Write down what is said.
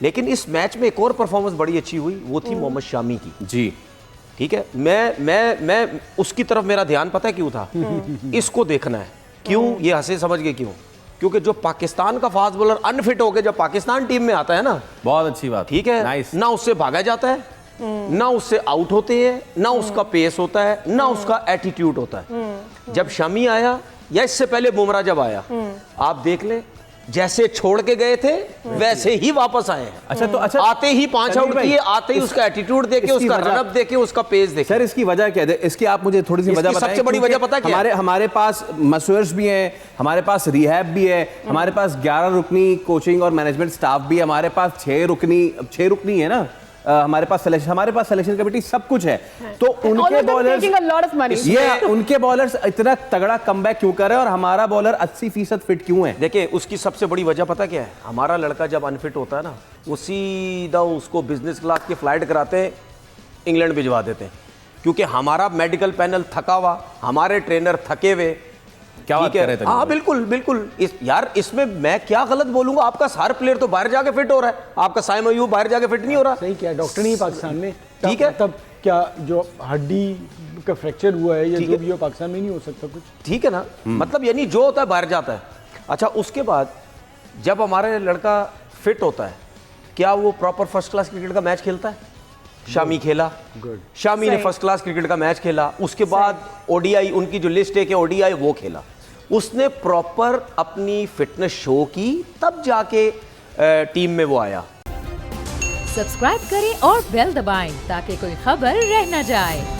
लेकिन इस मैच में एक और परफॉर्मेंस बड़ी अच्छी हुई, वो थी मोहम्मद शामी की जी। ठीक है, मैं उसकी तरफ मेरा ध्यान पता है क्यों था, इसको देखना है क्यों, ये हंसे समझ गए क्यों, क्योंकि जो पाकिस्तान का फास्ट बॉलर अनफिट होकर जब पाकिस्तान टीम में आता है ना, बहुत अच्छी बात, ठीक है, नाइस। ना उससे भागा जाता है, ना उससे आउट होते हैं, ना उसका पेस होता है, ना उसका एटीट्यूड होता है। जब शमी आया या इससे पहले बुमराह जब आया, आप देख लें जैसे छोड़ के गए थे वैसे ही वापस आए हैं। अच्छा, तो अच्छा, आते ही 5 आउट किए, आते ही उसका एटीट्यूड देके, उसका रनअप देके, उसका पेस देके। सर इसकी वजह क्या है? इसकी आप मुझे थोड़ी सी वजह बताएं। सबसे बड़ी वजह पता क्या है? हमारे पास मसूर्स भी हैं, हमारे पास रिहैब भी है, हमारे पास 11 रुकनी कोचिंग और मैनेजमेंट स्टाफ भी है, हमारे पास 6 रुकनी है ना, हमारे पास सिलेक्शन कमेटी सब कुछ है। तो उनके बॉलर्स उनके बॉलर्स इतना तगड़ा कमबैक क्यों कर रहे हैं और हमारा बॉलर 80% फिट क्यों है? देखिए उसकी सबसे बड़ी वजह पता क्या है, हमारा लड़का जब अनफिट होता है ना, वो सीधा उसको बिजनेस क्लास की फ्लाइट कराते हैं, इंग्लैंड भिजवा देते हैं, क्योंकि हमारा मेडिकल पैनल थका हुआ, हमारे ट्रेनर थके हुए। क्या बात कर रहे थे? हाँ बिल्कुल बिल्कुल। यार इसमें मैं क्या गलत बोलूंगा, आपका हर प्लेयर तो बाहर जाके फिट हो रहा है, आपका साइम अयूब बाहर जाके फिट नहीं हो रहा। सही क्या, डॉक्टर नहीं पाकिस्तान में, ठीक है, तब क्या जो हड्डी का फ्रैक्चर हुआ है या जो भी हो, पाकिस्तान में नहीं हो सकता कुछ, ठीक है ना, मतलब यानी जो होता है बाहर जाता है। अच्छा उसके बाद जब हमारा लड़का फिट होता है, क्या वो प्रॉपर फर्स्ट क्लास क्रिकेट का मैच खेलता है? शामी खेला, शामी ने फर्स्ट क्लास क्रिकेट का मैच खेला। उसके बाद ओडीआई, उनकी जो लिस्ट है कि ओडीआई वो खेला, उसने प्रॉपर अपनी फिटनेस शो की, तब जाके टीम में वो आया। सब्सक्राइब करें और बेल दबाएं ताकि कोई खबर रह न जाए।